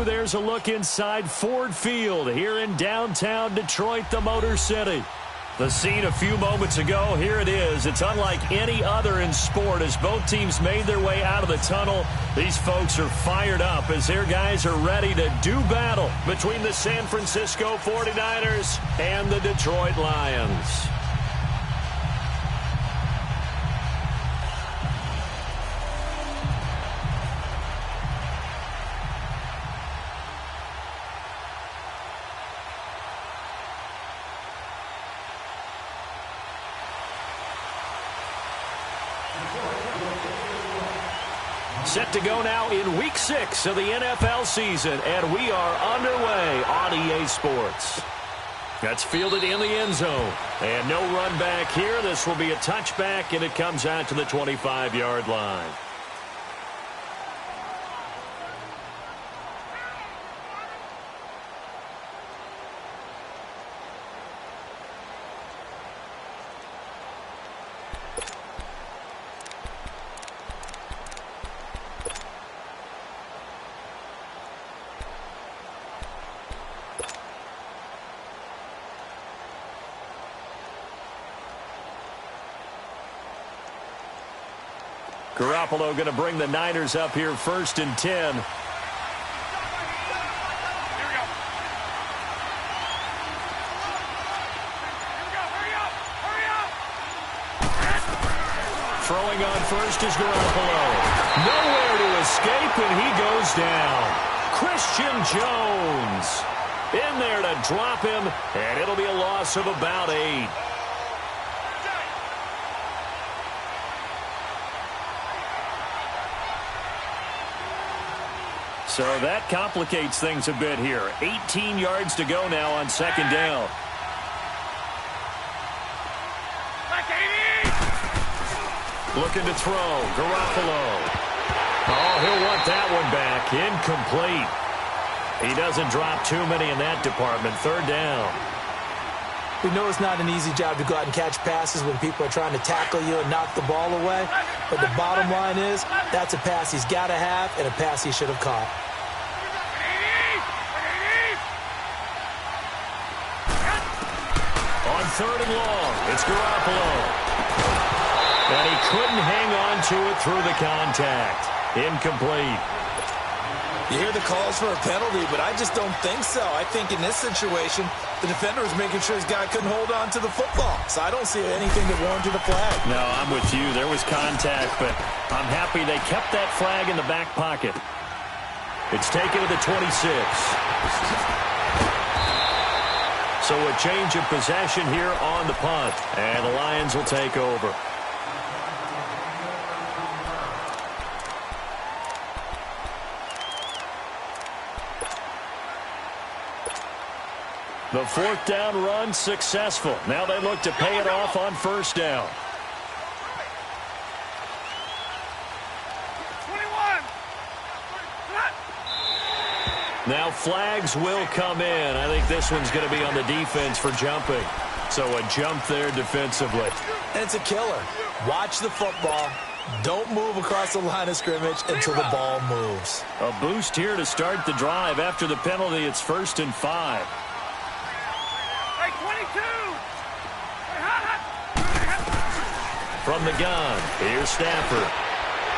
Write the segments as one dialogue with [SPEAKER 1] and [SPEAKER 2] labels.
[SPEAKER 1] 2, there's a look inside Ford Field here in downtown Detroit, the Motor City. The scene a few moments ago, here it is. It's unlike any other in sport as both teams made their way out of the tunnel. These folks are fired up as their guys are ready to do battle between the San Francisco 49ers and the Detroit Lions. Set to go now in Week 6 of the NFL season, and we are underway on EA Sports. That's fielded in the end zone, and no run back here. This will be a touchback, and it comes out to the 25-yard line. Garoppolo going to bring the Niners up here 1st and 10. Throwing on first is Garoppolo. Nowhere to escape, and he goes down. Christian Jones in there to drop him, and it'll be a loss of about 8. So that complicates things a bit here. 18 yards to go now on 2nd down. Looking to throw. Garoppolo. Oh, he'll want that one back. Incomplete. He doesn't drop too many in that department. 3rd down.
[SPEAKER 2] We know it's not an easy job to go out and catch passes when people are trying to tackle you and knock the ball away. But the bottom line is, that's a pass he's got to have and a pass he should have caught.
[SPEAKER 1] On 3rd and long, it's Garoppolo. And he couldn't hang on to it through the contact. Incomplete.
[SPEAKER 3] You hear the calls for a penalty, but I just don't think so. I think in this situation, the defender was making sure his guy couldn't hold on to the football. So I don't see anything that warranted a flag.
[SPEAKER 1] No, I'm with you. There was contact, but I'm happy they kept that flag in the back pocket. It's taken to the 26. So a change of possession here on the punt, and the Lions will take over. The 4th down run successful. Now they look to pay it off on 1st down. 21. Now flags will come in. I think this one's going to be on the defense for jumping. So a jump there defensively.
[SPEAKER 2] And it's a killer. Watch the football. Don't move across the line of scrimmage until the ball moves.
[SPEAKER 1] A boost here to start the drive. After the penalty, it's 1st and 5. From the gun, here's Stafford.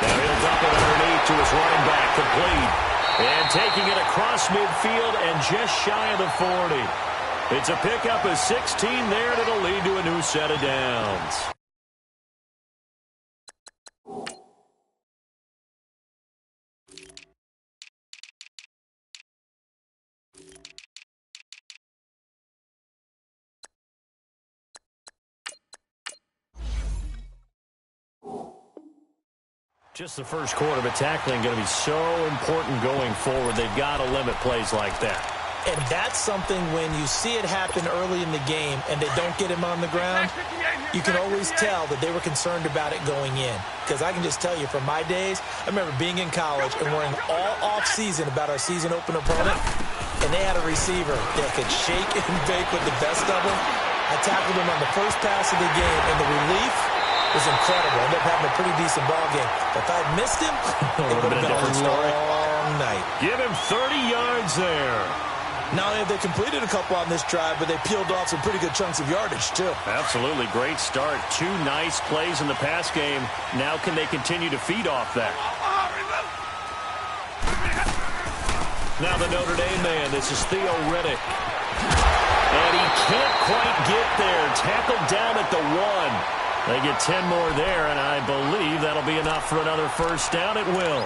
[SPEAKER 1] Now he'll dump it underneath to his running back, complete. And taking it across midfield and just shy of the 40. It's a pickup of 16 there, and it'll lead to a new set of downs. Just the first quarter, but tackling going to be so important going forward. They've got to limit plays like that.
[SPEAKER 2] And that's something when you see it happen early in the game and they don't get him on the ground, you can always tell that they were concerned about it going in. Because I can just tell you from my days, I remember being in college and worrying all off-season about our season opener opponent, and they had a receiver that could shake and bake with the best of them. I tackled him on the first pass of the game, and the relief was incredible. Ended up having a pretty decent ball game. But if I had missed him, it would have been a long long night.
[SPEAKER 1] Give him 30 yards there.
[SPEAKER 2] Not only have they completed a couple on this drive, but they peeled off some pretty good chunks of yardage, too.
[SPEAKER 1] Absolutely great start. 2 nice plays in the pass game. Now can they continue to feed off that? Now the Notre Dame man. This is Theo Riddick. And he can't quite get there. Tackled down at the 1. They get 10 more there, and I believe that'll be enough for another first down. It will.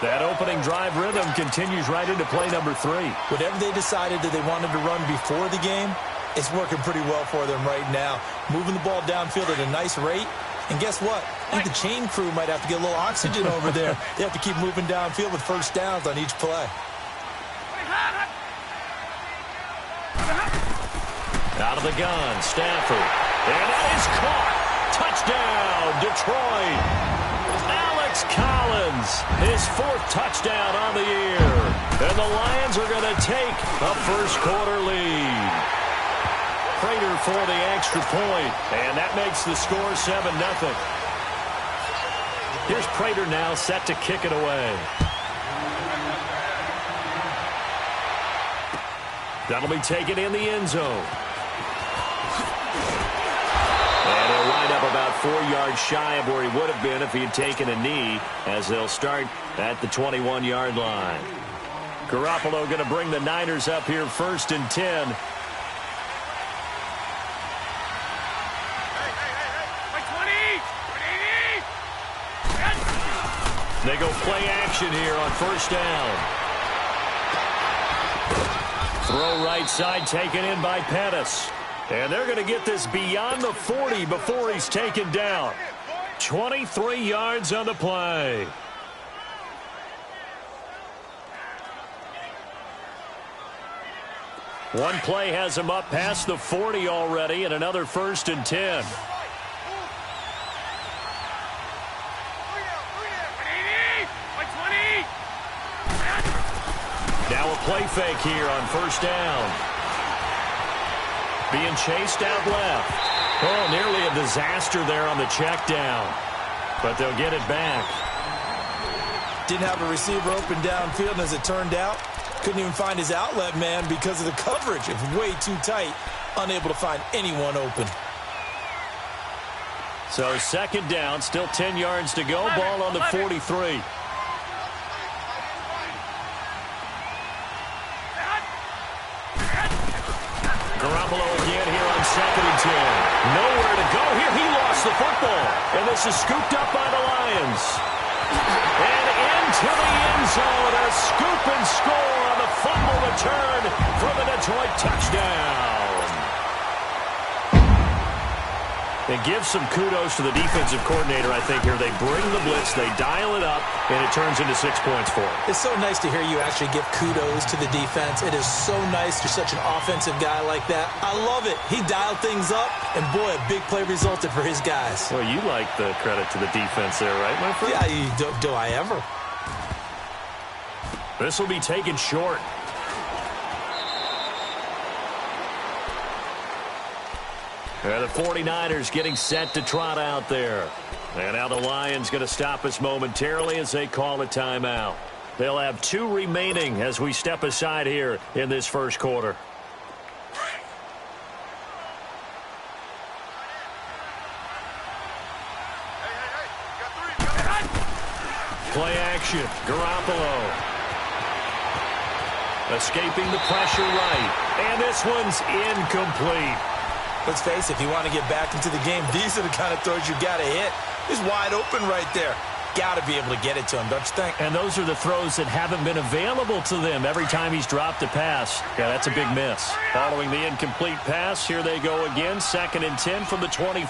[SPEAKER 1] That opening drive rhythm continues right into play number 3.
[SPEAKER 2] Whatever they decided that they wanted to run before the game, it's working pretty well for them right now. Moving the ball downfield at a nice rate. And guess what? I think the chain crew might have to get a little oxygen over there. They have to keep moving downfield with first downs on each play.
[SPEAKER 1] Out of the gun, Stafford. And that is caught. Touchdown, Detroit. Alex Collins, his 4th touchdown on the year. And the Lions are going to take a first-quarter lead. Prater for the extra point, and that makes the score 7-0. Here's Prater now set to kick it away. That'll be taken in the end zone. And he'll wind up about 4 yards shy of where he would have been if he had taken a knee, as they'll start at the 21-yard line. Garoppolo going to bring the Niners up here 1st and 10. They go play action here on first down. Throw right side taken in by Pettis. And they're going to get this beyond the 40 before he's taken down. 23 yards on the play. One play has him up past the 40 already, and another 1st and 10. Now a play fake here on first down. Being chased out left. Oh, nearly a disaster there on the check down. But they'll get it back.
[SPEAKER 2] Didn't have a receiver open downfield, and as it turned out, couldn't even find his outlet man because of the coverage. It was way too tight. Unable to find anyone open.
[SPEAKER 1] So 2nd down, still 10 yards to go. Ball on the 43. Garoppolo again here on 2nd and 10. Nowhere to go here. He lost the football. And this is scooped up by the Lions. And into the end zone. A scoop and score on the fumble return for the Detroit touchdown. It gives some kudos to the defensive coordinator, I think, here. They bring the blitz, they dial it up, and it turns into 6 points for them.
[SPEAKER 2] It's so nice to hear you actually give kudos to the defense. It is so nice. You're such an offensive guy like that. I love it. He dialed things up, and boy, a big play resulted for his guys.
[SPEAKER 1] Well, you like the credit to the defense there, right, my friend?
[SPEAKER 2] Yeah, do I ever?
[SPEAKER 1] This will be taken short. And the 49ers getting set to trot out there. And now the Lions going to stop us momentarily as they call a timeout. They'll have 2 remaining as we step aside here in this first quarter. Play action. Garoppolo. Escaping the pressure right. And this one's incomplete.
[SPEAKER 2] Let's face it, if you want to get back into the game, these are the kind of throws you got to hit. He's wide open right there. Got to be able to get it to him, don't you think?
[SPEAKER 1] And those are the throws that haven't been available to them every time he's dropped a pass. Yeah, that's a big miss. Following the incomplete pass, here they go again. 2nd and 10 from the 25.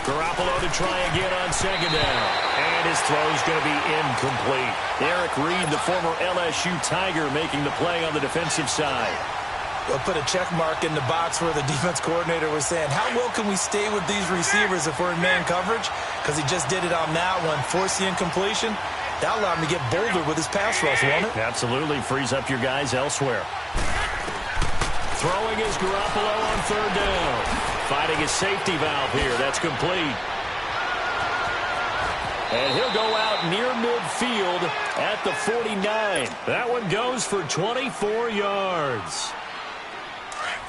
[SPEAKER 1] Garoppolo to try again on 2nd down. And his throw's going to be incomplete. Eric Reed, the former LSU Tiger, making the play on the defensive side.
[SPEAKER 2] We'll put a check mark in the box where the defense coordinator was saying, how well can we stay with these receivers if we're in man coverage? Because he just did it on that one. Force the incompletion. That allowed him to get bolder with his pass rush, won't it?
[SPEAKER 1] Absolutely. Frees up your guys elsewhere. Throwing is Garoppolo on 3rd down. Finding his safety valve here. That's complete. And he'll go out near midfield at the 49. That one goes for 24 yards.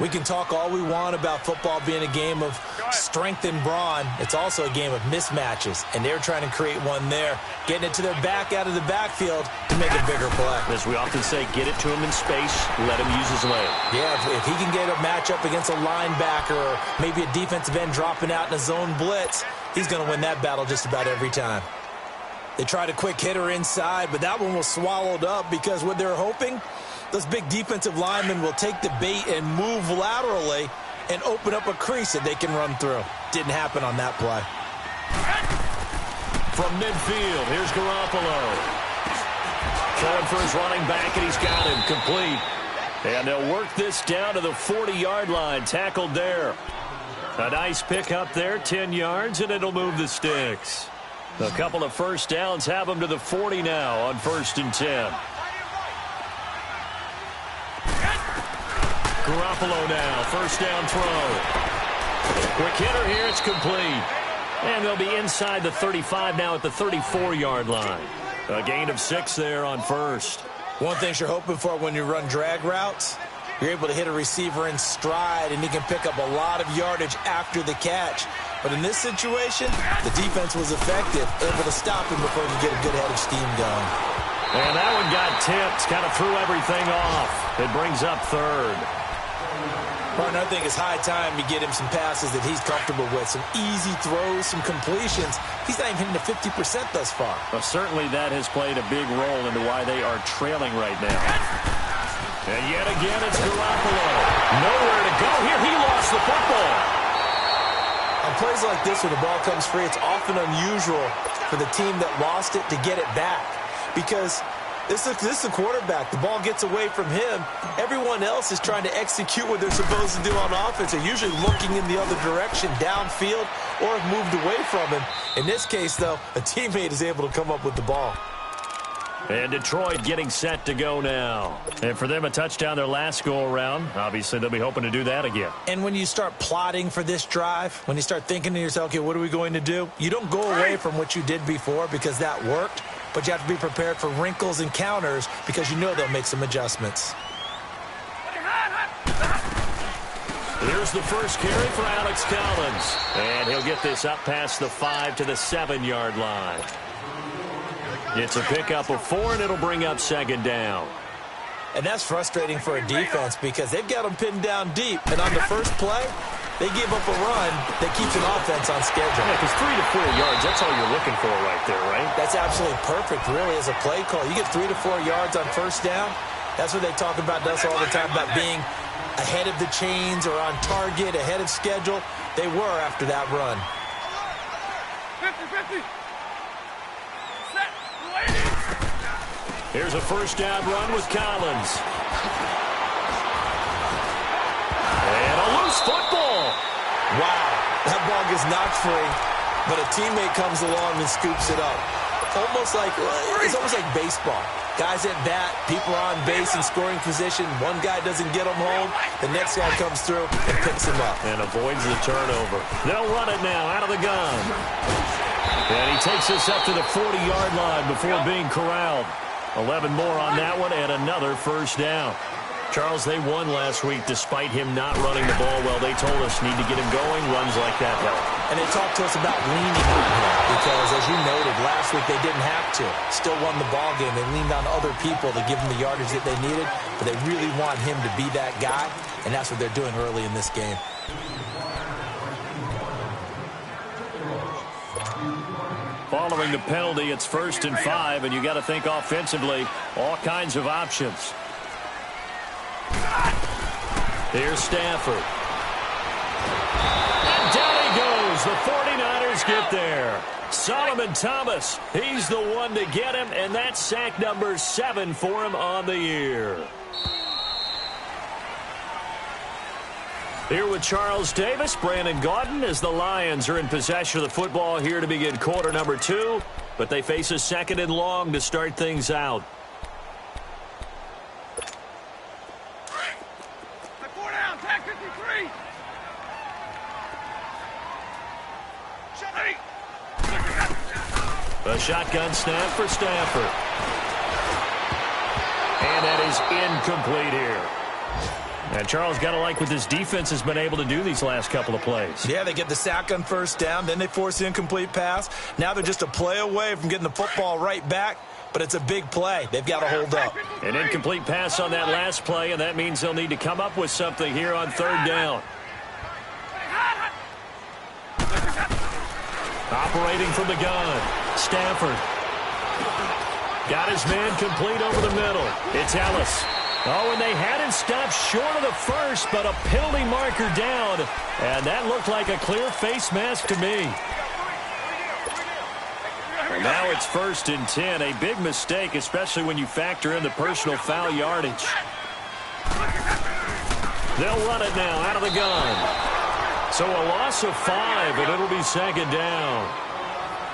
[SPEAKER 2] We can talk all we want about football being a game of strength and brawn. It's also a game of mismatches, and they're trying to create one there, getting it to their back out of the backfield to make a bigger play.
[SPEAKER 1] As we often say, get it to him in space, let him use his leg.
[SPEAKER 2] Yeah, if he can get a matchup against a linebacker or maybe a defensive end dropping out in a zone blitz, he's going to win that battle just about every time. They tried a quick hitter inside, but that one was swallowed up because what they're hoping, those big defensive linemen will take the bait and move laterally and open up a crease that they can run through. Didn't happen on that play.
[SPEAKER 1] From midfield, here's Garoppolo. Throwing for his running back, and he's got him complete. And they'll work this down to the 40-yard line, tackled there. A nice pick up there, 10 yards, and it'll move the sticks. A couple of first downs have them to the 40 now on 1st and 10. Garoppolo now, first down throw. Quick hitter here, it's complete. And they'll be inside the 35 now at the 34-yard line. A gain of 6 there on first.
[SPEAKER 2] One thing you're hoping for when you run drag routes, you're able to hit a receiver in stride, and he can pick up a lot of yardage after the catch. But in this situation, the defense was effective, able to stop him before he could get a good head of steam going.
[SPEAKER 1] And that one got tipped, kind of threw everything off. It brings up 3rd.
[SPEAKER 2] Partner, I think it's high time to get him some passes that he's comfortable with, some easy throws, some completions. He's not even hitting the 50% thus far.
[SPEAKER 1] Well, certainly that has played a big role into why they are trailing right now. And yet again, it's Garoppolo. Nowhere to go here. He lost the football.
[SPEAKER 2] On plays like this, when the ball comes free, it's often unusual for the team that lost it to get it back. Because this is the quarterback. The ball gets away from him. Everyone else is trying to execute what they're supposed to do on offense. They're usually looking in the other direction, downfield, or have moved away from him. In this case, though, a teammate is able to come up with the ball.
[SPEAKER 1] And Detroit getting set to go now. And for them, a touchdown their last go-around. Obviously, they'll be hoping to do that again.
[SPEAKER 2] And when you start plotting for this drive, when you start thinking to yourself, okay, what are we going to do? You don't go away from what you did before because that worked. But you have to be prepared for wrinkles and counters because you know they'll make some adjustments.
[SPEAKER 1] Here's the first carry for Alex Collins. And he'll get this up past the 5 to the 7-yard line. It's a pickup of 4, and it'll bring up 2nd down.
[SPEAKER 2] And that's frustrating for a defense because they've got them pinned down deep. And on the first play, they give up a run that keeps an offense on schedule.
[SPEAKER 1] Yeah, because 3 to 4 yards, that's all you're looking for right there, right?
[SPEAKER 2] That's absolutely perfect, really, as a play call. You get 3 to 4 yards on first down. That's what they talk about us all the time, about being ahead of the chains or on target, ahead of schedule. They were after that run.
[SPEAKER 4] 50-50. Set.
[SPEAKER 1] Here's a first down run with Collins. And a loose football.
[SPEAKER 2] Wow, that ball gets knocked free, but a teammate comes along and scoops it up. It's almost like baseball. Guys at bat, people are on base in scoring position. One guy doesn't get them home. The next guy comes through and picks him up.
[SPEAKER 1] And avoids the turnover. They'll run it now out of the gun. And he takes this up to the 40-yard line before being corralled. 11 more on that one and another first down. Charles, they won last week despite him not running the ball well. They told us need to get him going. Runs like that help.
[SPEAKER 2] And they talked to us about leaning on him because, as you noted, last week they didn't have to. Still won the ball game. They leaned on other people to give them the yardage that they needed, but they really want him to be that guy, and that's what they're doing early in this game.
[SPEAKER 1] Following the penalty, it's 1st and 5, and you got to think offensively, all kinds of options. Here's Stafford. And down he goes. The 49ers get there. Solomon Thomas, he's the one to get him, and that's sack number 7 for him on the year. Here with Charles Davis, Brandon Gaudin, as the Lions are in possession of the football here to begin quarter number 2, but they face a 2nd and long to start things out. A The shotgun snap for Stafford. And that is incomplete here. And Charles, got to like what this defense has been able to do these last couple of plays.
[SPEAKER 2] Yeah, they get the sack on first down, then they force the incomplete pass. Now they're just a play away from getting the football right back, but it's a big play. They've got to hold up.
[SPEAKER 1] An incomplete pass on that last play, and that means they'll need to come up with something here on third down. Operating from the gun, Stafford. Got his man complete over the middle. It's Ellis. Oh, and they had him stopped short of the first, but a penalty marker down. And that looked like a clear face mask to me. And now it's 1st and 10. A big mistake, especially when you factor in the personal foul yardage. They'll run it now out of the gun. So a loss of 5, and it'll be 2nd down.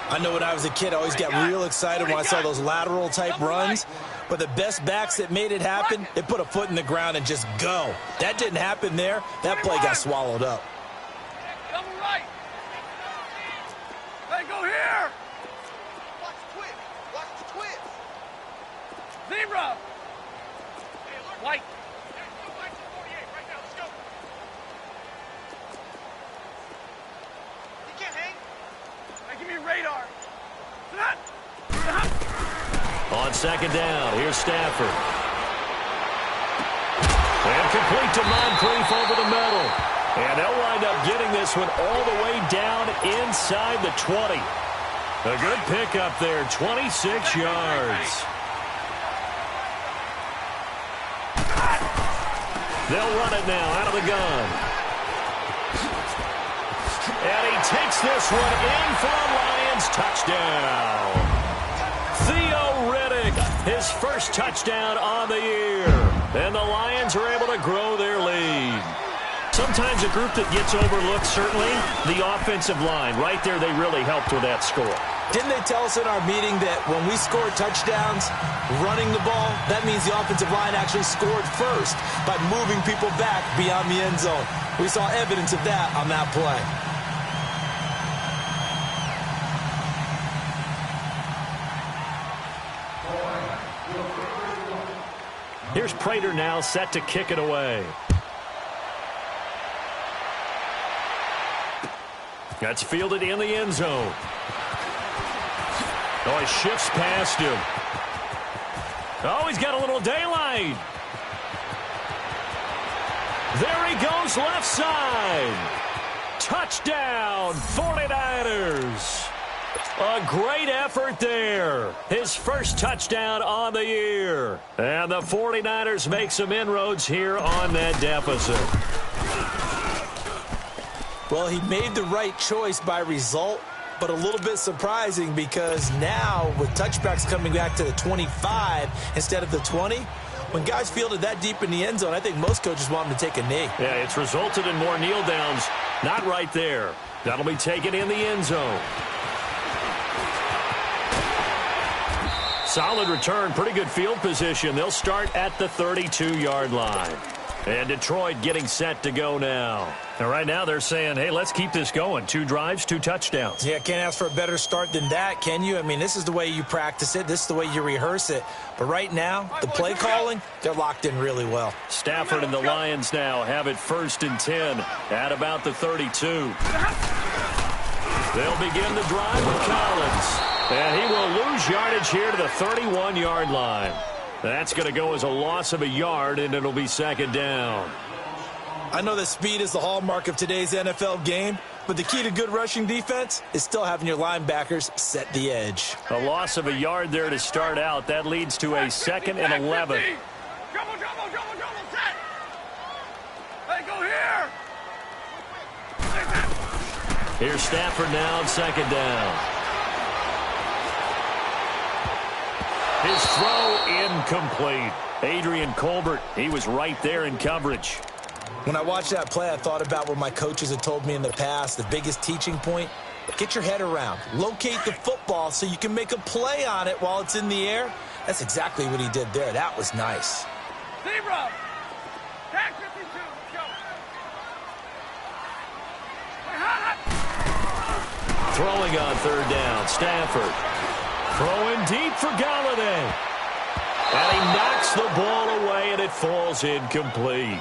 [SPEAKER 2] I know when I was a kid, I always got real excited when I saw those lateral-type runs. But the best backs that made it happen, they put a foot in the ground and just go. That didn't happen there. That play got swallowed up.
[SPEAKER 4] Double right. Hey, go here. Watch the twist. Watch the twist. Zebra. White. You can't hang. Hey, give me a radar.
[SPEAKER 1] On 2nd down, here's Stafford. And complete to Moncrief over the middle. And they'll wind up getting this one all the way down inside the 20. A good pickup there, 26 yards. They'll run it now out of the gun. And he takes this one in for a Lions touchdown. Theo Riddick, his first touchdown on the year. And the Lions are able to grow their lead. Sometimes a group that gets overlooked, certainly, the offensive line. Right there, they really helped with that score.
[SPEAKER 2] Didn't they tell us in our meeting that when we score touchdowns running the ball, that means the offensive line actually scored first by moving people back beyond the end zone? We saw evidence of that on that play.
[SPEAKER 1] Here's Prater now set to kick it away. That's fielded in the end zone. Oh, he shifts past him. Oh, he's got a little daylight. There he goes left side. Touchdown, 49ers. A great effort there. His first touchdown on the year. And the 49ers make some inroads here on that deficit.
[SPEAKER 2] Well, he made the right choice by result, but a little bit surprising because now with touchbacks coming back to the 25 instead of the 20, when guys fielded that deep in the end zone, I think most coaches want them to take a knee.
[SPEAKER 1] Yeah, it's resulted in more kneel downs. Not right there. That'll be taken in the end zone. Solid return, pretty good field position. They'll start at the 32-yard line. And Detroit getting set to go now. And right now they're saying, hey, let's keep this going. 2 drives, 2 touchdowns.
[SPEAKER 2] Yeah, can't ask for a better start than that, can you? I mean, this is the way you practice it. This is the way you rehearse it. But right now, the play calling, they're locked in really well.
[SPEAKER 1] Stafford and the Lions now have it 1st and 10 at about the 32. They'll begin the drive with Collins. And he will lose yardage here to the 31-yard line. That's going to go as a loss of a yard, and it'll be 2nd down.
[SPEAKER 2] I know that speed is the hallmark of today's NFL game, but the key to good rushing defense is still having your linebackers set the edge.
[SPEAKER 1] A loss of a yard there to start out. That leads to a 2nd and 11.
[SPEAKER 4] Double, set. Hey, go here.
[SPEAKER 1] Here's Stafford now on 2nd down. His throw incomplete. Adrian Colbert, he was right there in coverage.
[SPEAKER 2] When I watched that play, I thought about what my coaches had told me in the past. The biggest teaching point, get your head around. Locate the football so you can make a play on it while it's in the air. That's exactly what he did there. That was nice.
[SPEAKER 4] Zebra. Tag 52. Let's go.
[SPEAKER 1] Throwing on 3rd down, Stafford. Throwing deep for Galladay. And he knocks the ball away, and it falls incomplete.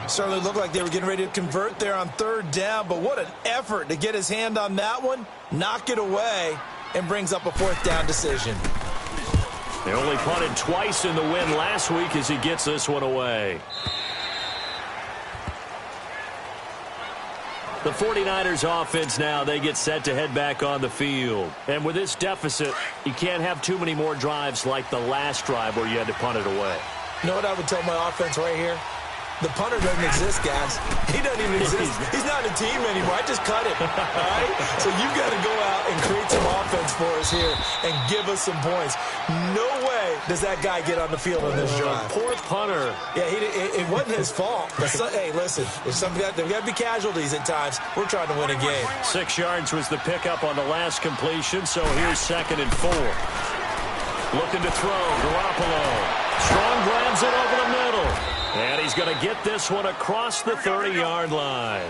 [SPEAKER 3] Certainly looked like they were getting ready to convert there on third down, but what an effort to get his hand on that one, knock it away, and brings up a fourth down decision.
[SPEAKER 1] They only punted twice in the win last week as he gets this one away. The 49ers offense now, they get set to head back on the field. And with this deficit, you can't have too many more drives like the last drive where you had to punt it away.
[SPEAKER 2] You know what I would tell my offense right here? The punter doesn't exist, guys. He doesn't even exist. He's not a team anymore. I just cut him. All right? So you've got to go out and create some offense for us here and give us some points. No way does that guy get on the field on this drive.
[SPEAKER 1] Poor punter.
[SPEAKER 2] Yeah, it wasn't his fault. But hey, listen, there's got to be casualties at times. We're trying to win a game.
[SPEAKER 1] 6 yards was the pickup on the last completion, so here's 2nd and 4. Looking to throw, Garoppolo. Strong grabs it over the middle. And he's going to get this one across the 30-yard line.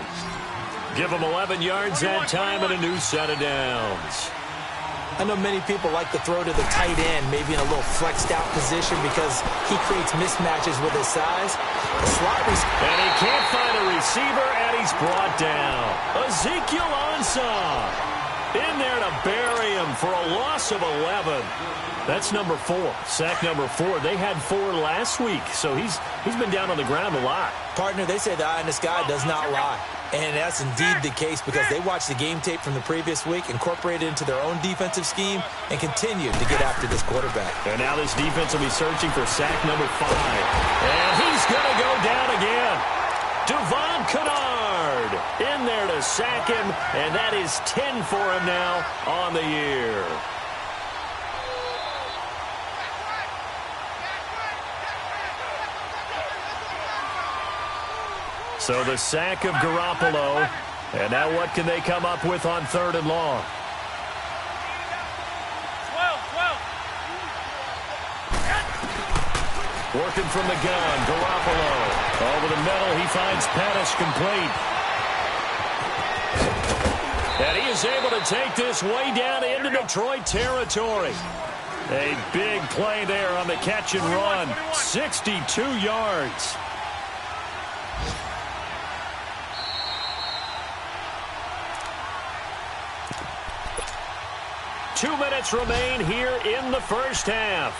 [SPEAKER 1] Give him 11 yards that time and a new set of downs.
[SPEAKER 2] I know many people like to throw to the tight end, maybe in a little flexed out position because he creates mismatches with his size.
[SPEAKER 1] And he can't find a receiver, and he's brought down. Ezekiel Ansah in there to bury him for a loss of 11. That's number 4, sack number 4. They had 4 last week, so he's been down on the ground a lot.
[SPEAKER 2] Partner, they say the eye in the sky does not lie. And that's indeed the case because they watched the game tape from the previous week, incorporated it into their own defensive scheme, and continued to get after this quarterback.
[SPEAKER 1] And now this defense will be searching for sack number 5. And he's going to go down again. Devon Kennard in there to sack him, and that is 10 for him now on the year. So the sack of Garoppolo. And now what can they come up with on 3rd and long?
[SPEAKER 4] 12.
[SPEAKER 1] Working from the gun, Garoppolo. Over the middle, he finds Pettis complete. And he is able to take this way down into Detroit territory. A big play there on the catch and run. 62 yards. Two minutes remain here in the first half.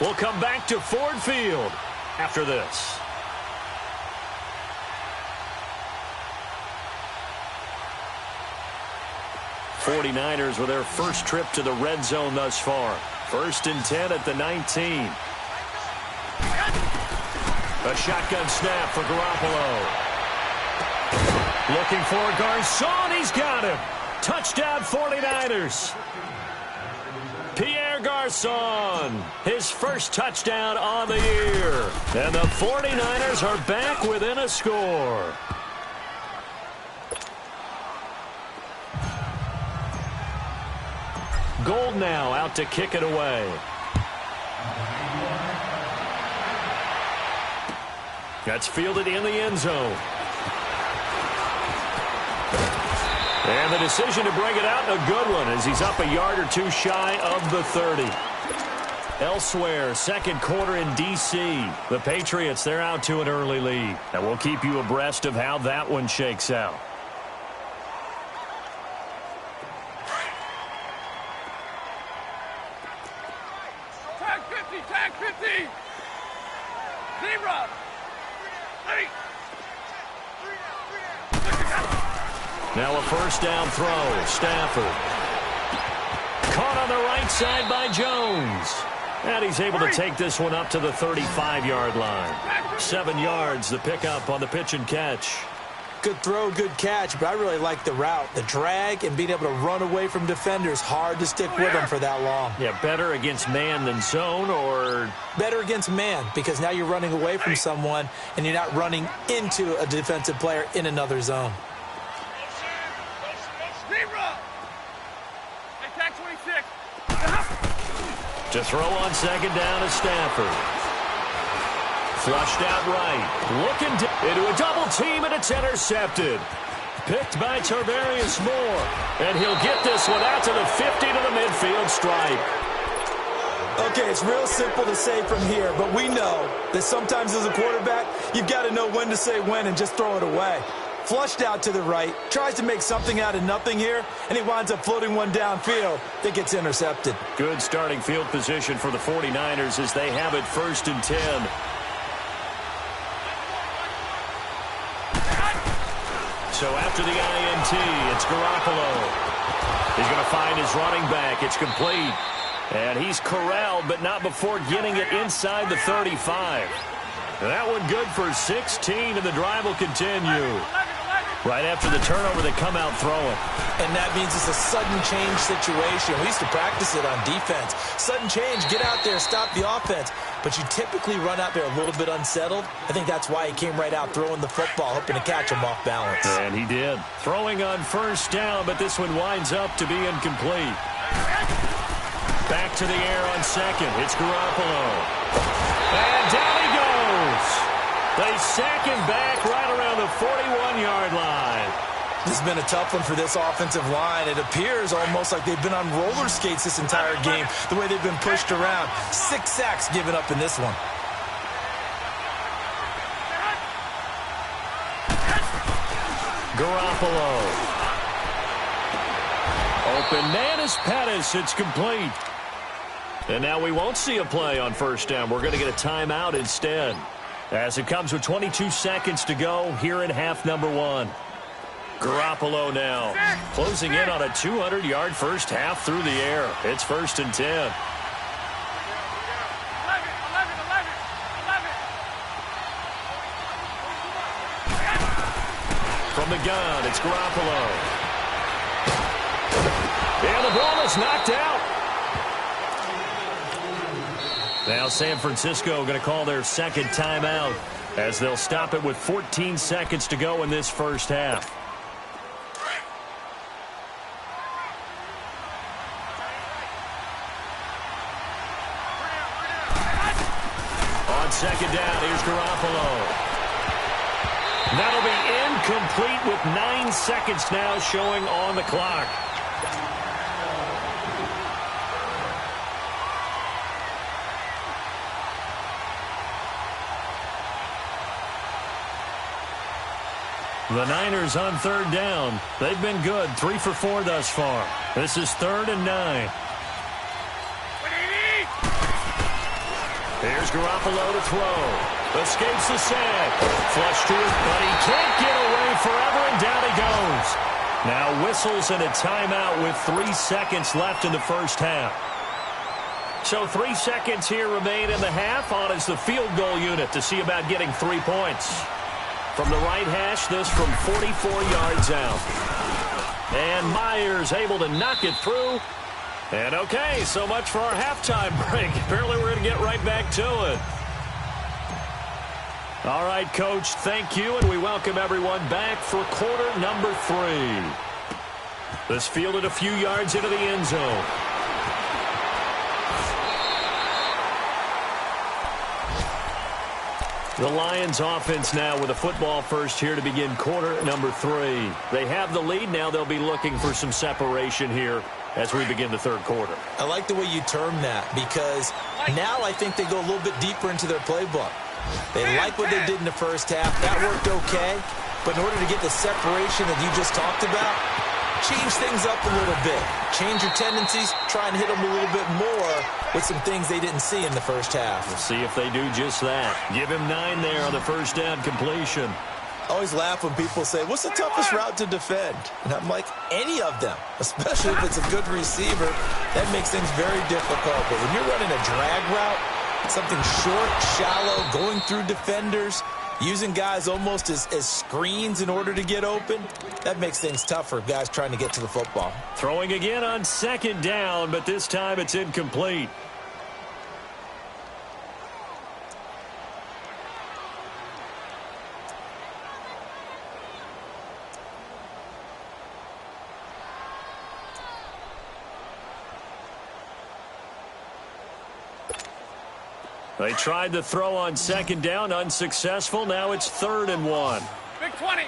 [SPEAKER 1] We'll come back to Ford Field after this. '49ers with their first trip to the red zone thus far. 1st and 10 at the 19. A shotgun snap for Garoppolo. Looking for Garcon. He's got him. Touchdown 49ers. Pierre Garcon, his first touchdown on the year. And the 49ers are back within a score. Gold now out to kick it away. That's fielded in the end zone. And the decision to bring it out, a good one, as he's up a yard or two shy of the 30. Elsewhere, 2nd quarter in D.C. The Patriots, they're out to an early lead. And we'll keep you abreast of how that one shakes out.
[SPEAKER 4] Tag 50, tag 50. Zebra. 8.
[SPEAKER 1] Now a first down throw. Stafford. Caught on the right side by Jones. And he's able to take this one up to the 35-yard line. 7 yards, the pickup on the pitch and catch.
[SPEAKER 2] Good throw, good catch, but I really like the route. The drag and being able to run away from defenders. Hard to stick with them for that long.
[SPEAKER 1] Yeah, better against man than zone, or?
[SPEAKER 2] Better against man, because now you're running away from someone and you're not running into a defensive player in another zone.
[SPEAKER 4] Zebra. Hey, tag 26.
[SPEAKER 1] To throw on 2nd down to Stafford. Flushed out right. Looking into a double team, and it's intercepted. Picked by Tarvarius Moore. And he'll get this one out to the 50 to the midfield stripe.
[SPEAKER 3] Okay, it's real simple to say from here, but we know that sometimes as a quarterback, you've got to know when to say when and just throw it away. Flushed out to the right, tries to make something out of nothing here, and he winds up floating one downfield that gets intercepted.
[SPEAKER 1] Good starting field position for the 49ers as they have it 1st and 10. So after the INT, it's Garoppolo. He's going to find his running back. It's complete. And he's corralled, but not before getting it inside the 35. That one good for 16, and the drive will continue. Right after the turnover, they come out throwing.
[SPEAKER 2] And that means it's a sudden change situation. We used to practice it on defense. Sudden change, get out there, stop the offense. But you typically run out there a little bit unsettled. I think that's why he came right out throwing the football, hoping to catch him off balance.
[SPEAKER 1] And he did. Throwing on 1st down, but this one winds up to be incomplete. Back to the air on 2nd. It's Garoppolo. And down he goes. They sack him back right around the 41-yard line.
[SPEAKER 2] This has been a tough one for this offensive line. It appears almost like they've been on roller skates this entire game, the way they've been pushed around. 6 sacks given up in this one.
[SPEAKER 1] Garoppolo. Open man is Pettis. It's complete. And now we won't see a play on 1st down. We're going to get a timeout instead. As it comes with 22 seconds to go here in half number 1. Garoppolo now closing in on a 200-yard first half through the air. It's 1st and 10. From the gun, it's Garoppolo. And the ball is knocked out. Now San Francisco going to call their 2nd timeout as they'll stop it with 14 seconds to go in this first half. On 2nd down, here's Garoppolo. That'll be incomplete with 9 seconds now showing on the clock. The Niners on 3rd down. They've been good, 3 for 4 thus far. This is 3rd and 9. Here's Garoppolo to throw. Escapes the sack. Flush to it, but he can't get away forever, and down he goes. Now whistles and a timeout with 3 seconds left in the first half. So 3 seconds here remain in the half. On is the field goal unit to see about getting 3 points. From the right hash, this from 44 yards out. And Myers able to knock it through. And okay, so much for our halftime break. Apparently we're going to get right back to it. All right, Coach, thank you, and we welcome everyone back for quarter number 3. This fielded a few yards into the end zone. The Lions offense now with a football first here to begin quarter number 3. They have the lead. Now they'll be looking for some separation here as we begin the 3rd quarter.
[SPEAKER 2] I like the way you term that because now I think they go a little bit deeper into their playbook. They like what they did in the first half. That worked okay. But in order to get the separation that you just talked about, change things up a little bit. Change your tendencies. Try and hit them a little bit more with some things they didn't see in the first half.
[SPEAKER 1] We'll see if they do just that. Give him 9 there on the first down completion.
[SPEAKER 2] I always laugh when people say, what's the toughest route to defend? And I'm like, any of them, especially if it's a good receiver. That makes things very difficult. But when you're running a drag route, something short, shallow, going through defenders, using guys almost as screens in order to get open, that makes things tougher, guys trying to get to the football.
[SPEAKER 1] Throwing again on 2nd down, but this time it's incomplete. They tried to throw on 2nd down, unsuccessful. Now it's 3rd and 1.
[SPEAKER 4] Big 20.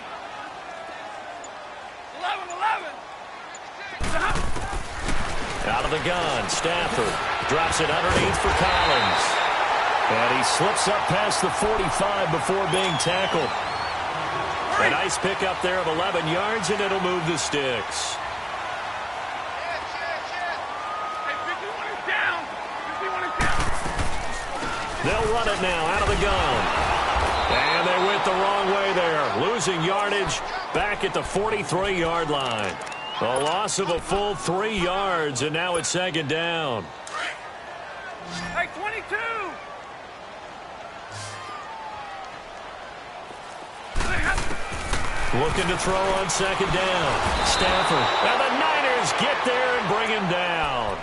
[SPEAKER 4] 11.
[SPEAKER 1] Out of the gun, Stafford. Drops it underneath for Collins. And he slips up past the 45 before being tackled. A nice pickup there of 11 yards, and it'll move the sticks. They'll run it now out of the gun. And they went the wrong way there. Losing yardage back at the 43-yard line. A loss of a full 3 yards, and now it's second down.
[SPEAKER 4] Hey, 22!
[SPEAKER 1] Looking to throw on second down. Stafford. And the Niners get there and bring him down.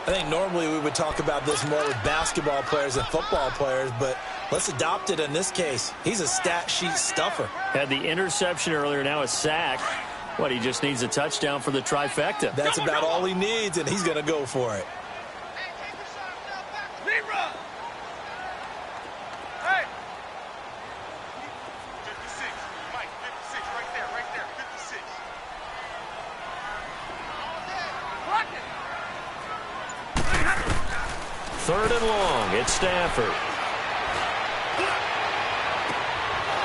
[SPEAKER 2] I think normally we would talk about this more with basketball players and football players, but let's adopt it in this case. He's a stat sheet stuffer.
[SPEAKER 1] Had the interception earlier, now a sack. What, he just needs a touchdown for the trifecta.
[SPEAKER 2] That's about all he needs, and he's going to go for it.
[SPEAKER 4] Zebra! Hey!
[SPEAKER 5] 56. Mike, 56. Right there. 56.
[SPEAKER 4] Block it!
[SPEAKER 1] Third and long, it's Stafford.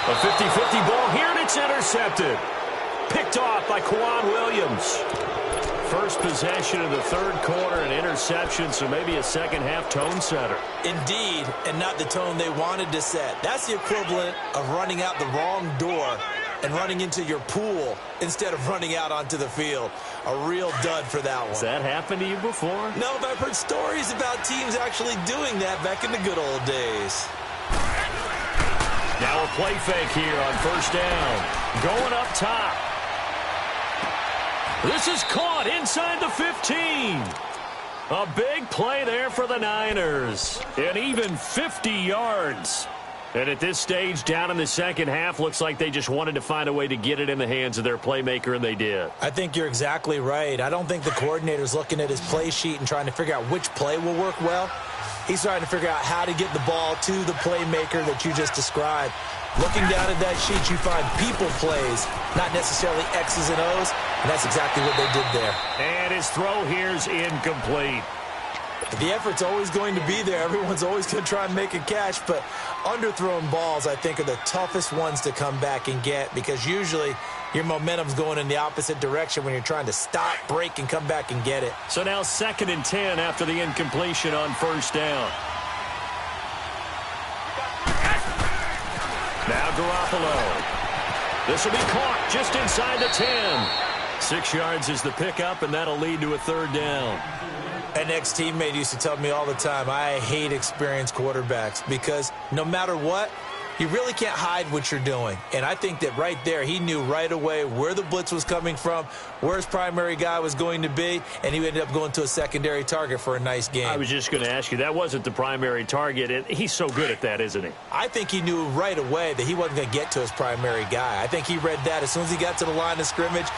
[SPEAKER 1] A 50-50 ball here, and it's intercepted. Picked off by Kwan Williams. First possession of the third quarter, an interception, so maybe a second-half tone setter.
[SPEAKER 2] Indeed, and not the tone they wanted to set. That's the equivalent of running out the wrong door and running into your pool instead of running out onto the field. A real dud for that one.
[SPEAKER 1] Has that happened to you before?
[SPEAKER 2] No, but I've heard stories about teams actually doing that back in the good old days.
[SPEAKER 1] Now a play fake here on first down. Going up top. This is caught inside the 15. A big play there for the Niners. And even 50 yards. And at this stage, down in the second half, looks like they just wanted to find a way to get it in the hands of their playmaker, and they did.
[SPEAKER 2] I think you're exactly right. I don't think the coordinator's looking at his play sheet and trying to figure out which play will work well. He's trying to figure out how to get the ball to the playmaker that you just described. Looking down at that sheet, you find people plays, not necessarily X's and O's, and that's exactly what they did there.
[SPEAKER 1] And his throw here's incomplete.
[SPEAKER 2] The effort's always going to be there. Everyone's always going to try and make a catch, but underthrown balls, I think, are the toughest ones to come back and get because usually your momentum's going in the opposite direction when you're trying to stop, break, and come back and get it.
[SPEAKER 1] So now 2nd and 10 after the incompletion on first down. Now Garoppolo. This will be caught just inside the 10. 6 yards is the pickup, and that'll lead to a third down.
[SPEAKER 2] An ex-teammate used to tell me all the time, I hate experienced quarterbacks because no matter what, you really can't hide what you're doing. And I think that right there, he knew right away where the blitz was coming from, where his primary guy was going to be, and he ended up going to a secondary target for a nice game.
[SPEAKER 1] I was just going to ask you, that wasn't the primary target. He's so good at that, isn't he?
[SPEAKER 2] I think he knew right away that he wasn't going to get to his primary guy. I think he read that as soon as he got to the line of scrimmage,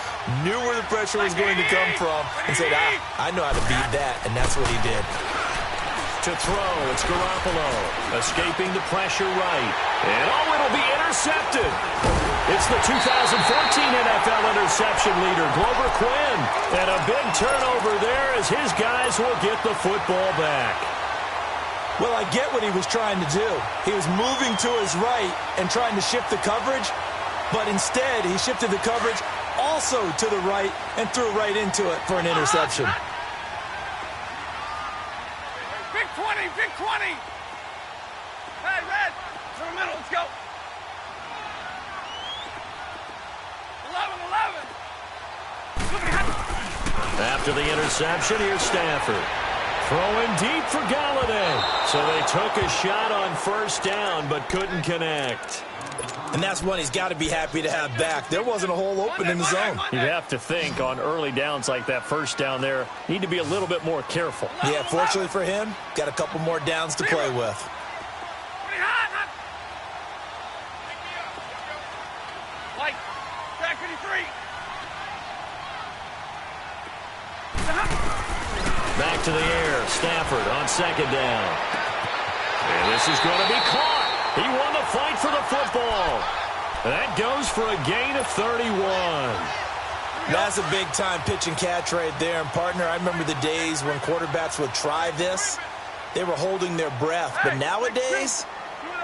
[SPEAKER 2] knew where the pressure was going to come from, and said, I know how to beat that, and that's what he did.
[SPEAKER 1] To throw, it's Garoppolo, escaping the pressure right. And it'll be intercepted. It's the 2014 NFL interception leader, Glover Quinn. And a big turnover there as his guys will get the football back.
[SPEAKER 3] Well, I get what he was trying to do. He was moving to his right and trying to shift the coverage, but instead he shifted the coverage also to the right and threw right into it for an interception.
[SPEAKER 4] Big 20, big 20. Hey, Red, to the middle, let's go. 11.
[SPEAKER 1] After the interception, here's Stafford. Throwing deep for Galladay. So they took a shot on first down, but couldn't connect.
[SPEAKER 2] And that's one he's got to be happy to have back. There wasn't a hole open in the zone.
[SPEAKER 1] You'd have to think on early downs like that first down there, need to be a little bit more careful.
[SPEAKER 2] Yeah, fortunately for him, got a couple more downs to play with.
[SPEAKER 4] Pretty hot, hot. Light, back 53.
[SPEAKER 1] Back to the air, Stafford on second down. And this is going to be caught. He won the fight for the football. That goes for a gain of 31.
[SPEAKER 2] That's a big-time pitch and catch right there. And, partner, I remember the days when quarterbacks would try this. They were holding their breath. But nowadays,